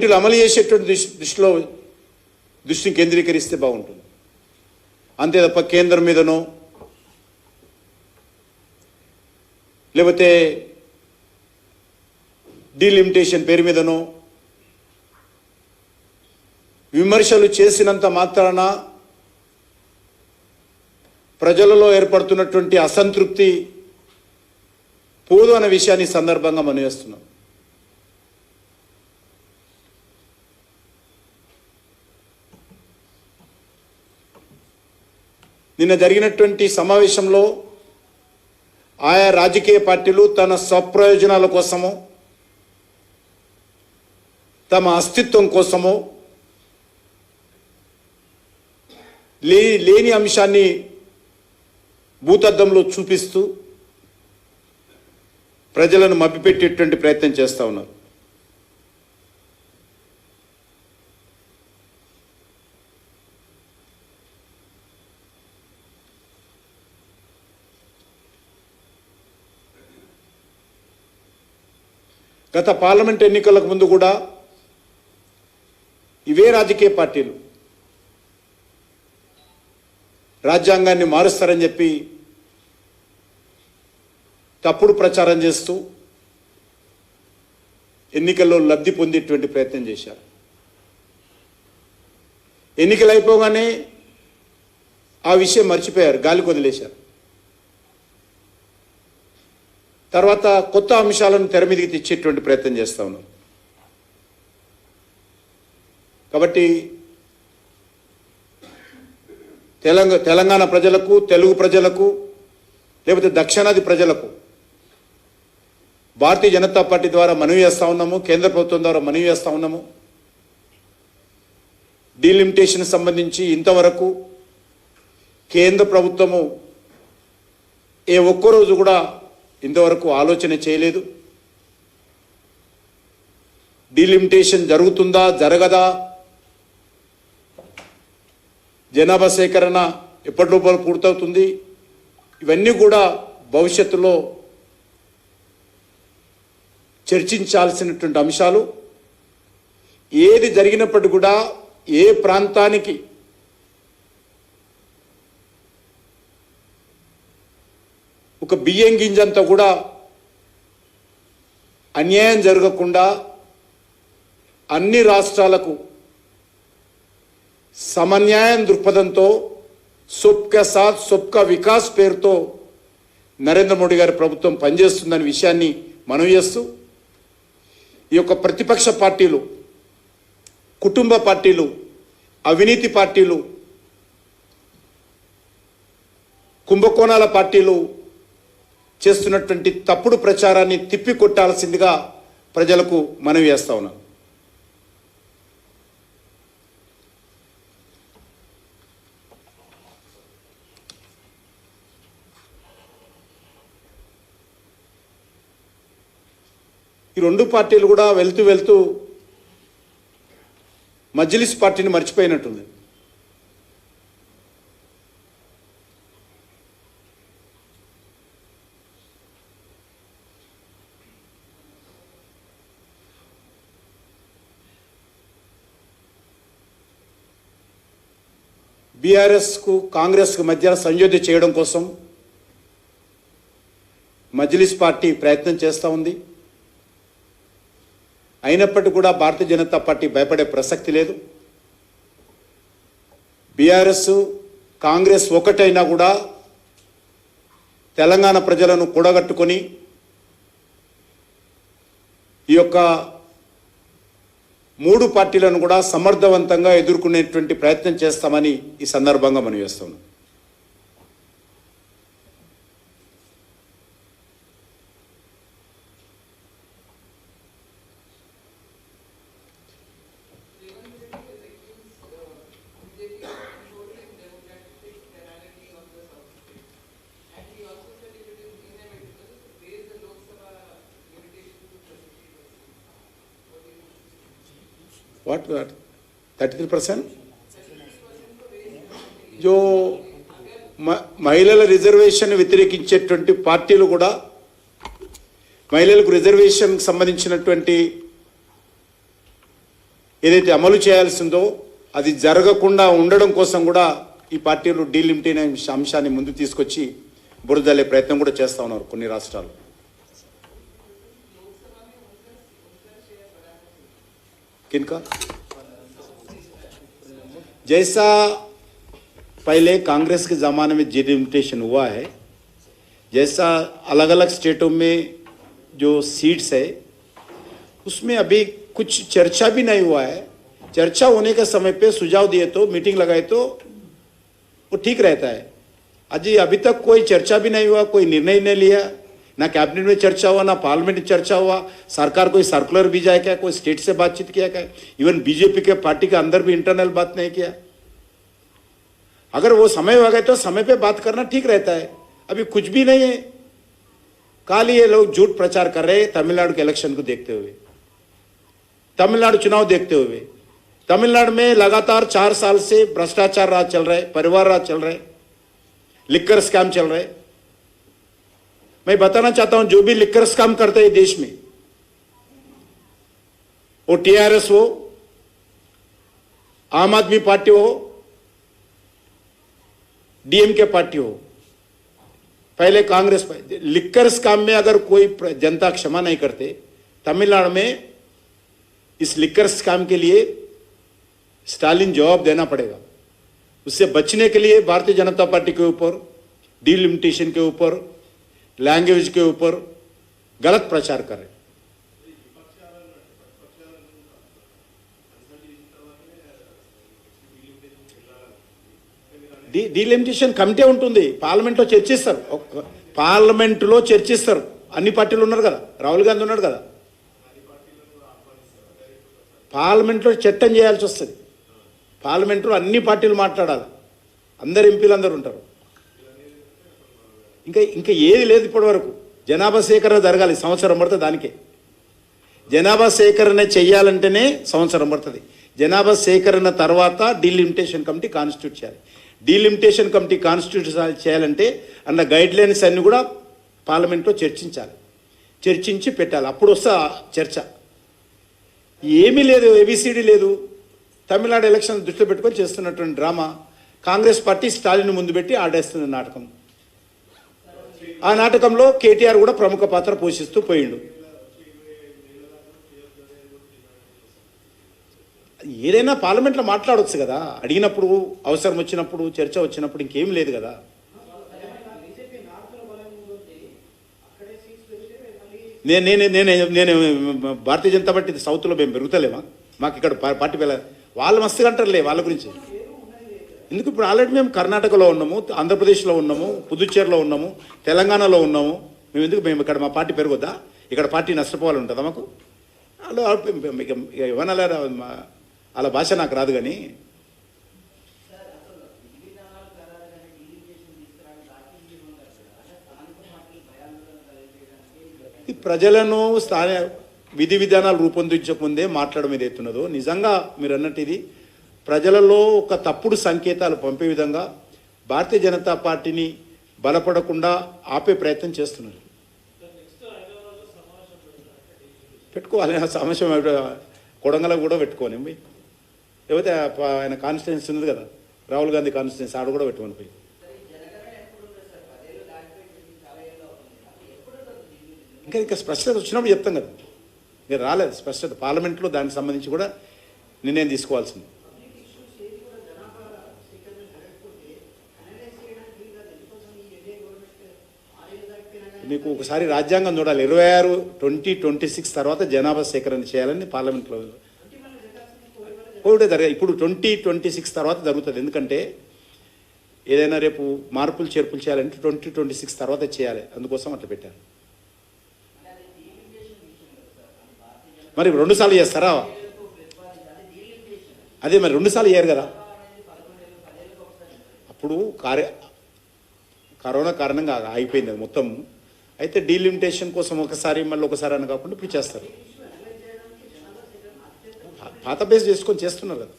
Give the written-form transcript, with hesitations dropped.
వీటిలో అమలు చేసేటువంటి దృష్టిని కేంద్రీకరిస్తే బాగుంటుంది. అంతే తప్ప కేంద్రం మీదనో లేకపోతే డీలిమిటేషన్ పేరు మీదనో విమర్శలు చేసినంత మాత్రాన ప్రజలలో ఏర్పడుతున్నటువంటి అసంతృప్తి పోదు అనే విషయాన్ని సందర్భంగా మనం చేస్తున్నాం. నిన్న జరిగినటువంటి సమావేశంలో ఆయా రాజకీయ పార్టీలు తన స్వప్రయోజనాల కోసమో తమ అస్తిత్వం కోసమో లేని అంశాన్ని భూతద్దంలో చూపిస్తూ ప్రజలను మభ్యపెట్టేటువంటి ప్రయత్నం చేస్తూ ఉన్నారు. గత పార్లమెంట్ ఎన్నికలకు ముందు కూడా ఇవే రాజకీయ పార్టీలు రాజ్యాంగాన్ని మారుస్తారని చెప్పి తప్పుడు ప్రచారం చేస్తూ ఎన్నికల్లో లబ్ధి పొందేటువంటి ప్రయత్నం చేశారు. ఎన్నికలు అయిపోగానే ఆ విషయం మర్చిపోయారు, గాలికి వదిలేశారు. తర్వాత కొత్త అంశాలను తెర మీదకి తెచ్చేటువంటి ప్రయత్నం చేస్తూ ఉన్నారు. కాబట్టి తెలంగాణ ప్రజలకు, తెలుగు ప్రజలకు, లేకపోతే దక్షిణాది ప్రజలకు భారతీయ జనతా పార్టీ ద్వారా మనవి చేస్తూ ఉన్నాము, కేంద్ర ప్రభుత్వం ద్వారా మనవి చేస్తూ ఉన్నాము. డీలిమిటేషన్ సంబంధించి ఇంతవరకు కేంద్ర ప్రభుత్వము ఏ ఒక్కరోజు కూడా ఇంతవరకు ఆలోచన చేయలేదు. డీలిమిటేషన్ జరుగుతుందా జరగదా, జనాభా సేకరణ ఎప్పటి లోపల పూర్తవుతుంది, ఇవన్నీ కూడా భవిష్యత్తులో చర్చించాల్సినటువంటి అంశాలు. ఏది జరిగినప్పటికీ కూడా ఏ ప్రాంతానికి ఒక బియ్యం గింజంతా కూడా అన్యాయం జరగకుండా అన్ని రాష్ట్రాలకు సమన్యాయం దృక్పథంతో సబ్కా సాత్ సబ్కా వికాస్ పేరుతో నరేంద్ర మోడీ గారి ప్రభుత్వం పనిచేస్తుందనే విషయాన్ని మనవి చేస్తూ, ఈ యొక్క ప్రతిపక్ష పార్టీలు, కుటుంబ పార్టీలు, అవినీతి పార్టీలు, కుంభకోణాల పార్టీలు చేస్తున్నటువంటి తప్పుడు ప్రచారాన్ని తిప్పికొట్టాల్సిందిగా ప్రజలకు మనవి చేస్తా ఉన్నాం. ఈ రెండు పార్టీలు కూడా వెళ్తూ మజ్లిస్ పార్టీని మర్చిపోయినట్టుంది. బీఆర్ఎస్కు కాంగ్రెస్కు మధ్య సంయోధ్య చేయడం కోసం మజ్లిస్ పార్టీ ప్రయత్నం చేస్తూ ఉంది. అయినప్పటికీ కూడా భారతీయ జనతా పార్టీ భయపడే ప్రసక్తి లేదు. బీఆర్ఎస్ కాంగ్రెస్ ఒకటైనా కూడా తెలంగాణ ప్రజలను కూడగట్టుకొని ఈ యొక్క మూడు పార్టీలను కూడా సమర్థవంతంగా ఎదుర్కొనేటువంటి ప్రయత్నం చేస్తామని ఈ సందర్భంగా మనం చేస్తున్నాం. What 33%? जो మహిళల రిజర్వేషన్ వ్యతిరేకించేటువంటి పార్టీలు కూడా మహిళలకు రిజర్వేషన్ సంబంధించినటువంటి ఏదైతే అమలు చేయాల్సిందో అది జరగకుండా ఉండడం కోసం కూడా ఈ పార్టీలు డీలిమిటేషన్ అనే అంశాన్ని ముందు తీసుకొచ్చి బురదలే ప్రయత్నం కూడా చేస్తూ ఉన్నారు కొన్ని రాష్ట్రాలు. किनका जैसा पहले कांग्रेस के ज़माने में डिलिमिटेशन हुआ है, जैसा अलग अलग स्टेटों में जो सीट्स है उसमें अभी कुछ चर्चा भी नहीं हुआ है. चर्चा होने के समय पे सुझाव दिए तो मीटिंग लगाए तो वो ठीक रहता है. अभी तक कोई चर्चा भी नहीं हुआ, कोई निर्णय नहीं लिया, ना कैबिनेट में चर्चा हुआ, ना पार्लियामेंट में चर्चा हुआ. सरकार कोई सर्कुलर भी जाए क्या, कोई स्टेट से बातचीत किया क्या, इवन बीजेपी के पार्टी के अंदर भी इंटरनल बात नहीं किया. अगर वो समय हो गए तो समय पे बात करना ठीक रहता है. अभी कुछ भी नहीं है. खाली ये लोग झूठ प्रचार कर रहे हैं तमिलनाडु के इलेक्शन को देखते हुए, तमिलनाडु चुनाव देखते हुए. तमिलनाडु में लगातार 4 साल से भ्रष्टाचार राज चल रहा है, परिवार राज चल रहा है, लिक्कर स्कैम चल रहा है. मैं बताना चाहता हूं, जो भी लिक्कर स्कैम करते हैं देश में, वो टीआरएस हो, आम आदमी पार्टी हो, डीएमके पार्टी हो, पहले कांग्रेस पार्टी, लिक्कर स्कैम में अगर कोई जनता क्षमा नहीं करते, तमिलनाडु में इस लिक्कर स्कैम के लिए स्टालिन जवाब देना पड़ेगा. उससे बचने के लिए भारतीय जनता पार्टी के ऊपर डीलिमिटेशन के ऊपर, लैंग्वेज के ऊपर गलत प्रचार कर रहे. డీలిమిటేషన్ కమిటీ ఉంటుంది, పార్లమెంట్లో చర్చిస్తారు. పార్లమెంటులో చర్చిస్తారు. అన్ని పార్టీలు ఉన్నారు కదా, రాహుల్ గాంధీ ఉన్నాడు కదా, పార్లమెంట్లో చట్టం చేయాల్సి వస్తుంది. పార్లమెంట్లో అన్ని పార్టీలు మాట్లాడాలి, అందరు ఎంపీలు అందరు ఉంటారు. ఇంకా ఏది లేదు ఇప్పటి వరకు. జనాభా సేకరణ జరగాలి, సంవత్సరం పడుతుంది. దానికే జనాభా సేకరణ చెయ్యాలంటేనే సంవత్సరం పడుతుంది. జనాభా సేకరణ తర్వాత డీలిమిటేషన్ కమిటీ కాన్స్టిట్యూట్ చేయాలి. డీలిమిటేషన్ కమిటీ కాన్స్టిట్యూట్ చేయాలంటే అన్న గైడ్ లైన్స్ అన్ని కూడా పార్లమెంట్లో చర్చించాలి, చర్చించి పెట్టాలి. అప్పుడు వస్తా చర్చ. ఏమీ లేదు, ఏబిసిడి లేదు. తమిళనాడు ఎలక్షన్ దృష్టిలో పెట్టుకొని చేస్తున్నటువంటి డ్రామా కాంగ్రెస్ పార్టీ స్టాలిన్ ముందు పెట్టి ఆడేస్తున్న నాటకం. ఆ నాటకంలో కేటీఆర్ కూడా ప్రముఖ పాత్ర పోషిస్తూ పోయిండు. ఏదైనా పార్లమెంట్లో మాట్లాడవచ్చు కదా, అడిగినప్పుడు, అవసరం వచ్చినప్పుడు, చర్చ వచ్చినప్పుడు. ఇంకేం లేదు కదా. నేను భారతీయ జనతా పార్టీ సౌత్లో మేము పెరుగుతలేమా? మాకు ఇక్కడ పార్టీ వాళ్ళు మస్తుగా అంటారులే వాళ్ళ గురించి. ఎందుకు? ఇప్పుడు ఆల్రెడీ మేము కర్ణాటకలో ఉన్నాము, ఆంధ్రప్రదేశ్లో ఉన్నాము, పుదుచ్చేరిలో ఉన్నాము, తెలంగాణలో ఉన్నాము. మేము ఇక్కడ మా పార్టీ పెరగొద్దా? ఇక్కడ పార్టీ నష్టపోవాలి ఉంటుందా మాకు? అలా ఏమన్నా అలా భాష నాకు రాదు. కానీ ఈ ప్రజలను విధి విధానాలు రూపొందించకముందే మాట్లాడడం ఏదైతున్నదో, నిజంగా మీరు అన్నట్టు ఇది ప్రజలలో ఒక తప్పుడు సంకేతాలు పంపే విధంగా భారతీయ జనతా పార్టీని బలపడకుండా ఆపే ప్రయత్నం చేస్తున్నారు. పెట్టుకోవాలి సమస్య, కొడంగల్ కూడా పెట్టుకోని పోయి, లేకపోతే ఆయన కాన్స్టిట్యున్సీ ఉంది కదా, రాహుల్ గాంధీ కాన్స్టిట్యున్సీ, ఆడ కూడా పెట్టుకొని పోయి. ఇంకా స్పష్టత వచ్చినప్పుడు చెప్తాం కదా. మీరు రాలేదు స్పష్టత. పార్లమెంట్లో దానికి సంబంధించి కూడా నిర్ణయం తీసుకోవాల్సింది. మీకు ఒకసారి రాజ్యాంగం చూడాలి. 26/2026 తర్వాత జనాభా సేకరణ చేయాలని పార్లమెంట్లో ఒకటే జరగాలి. ఇప్పుడు 2026 తర్వాత జరుగుతుంది. ఎందుకంటే ఏదైనా రేపు మార్పులు చేర్పులు చేయాలంటే 2026 తర్వాత చేయాలి. అందుకోసం అట్లా పెట్టారు. మరి 2 సార్లు చేస్తారా? అదే మరి 2 సార్లు చేయరు కదా. అప్పుడు కరోనా కారణంగా ఆగిపోయింది అది మొత్తం. అయితే డీలిమిటేషన్ కోసం ఒకసారి మళ్ళీ ఒకసారి అని కాకుండా ఇప్పుడు చేస్తారు. పాత బేస్ చేసుకొని చేస్తున్నారు కదా.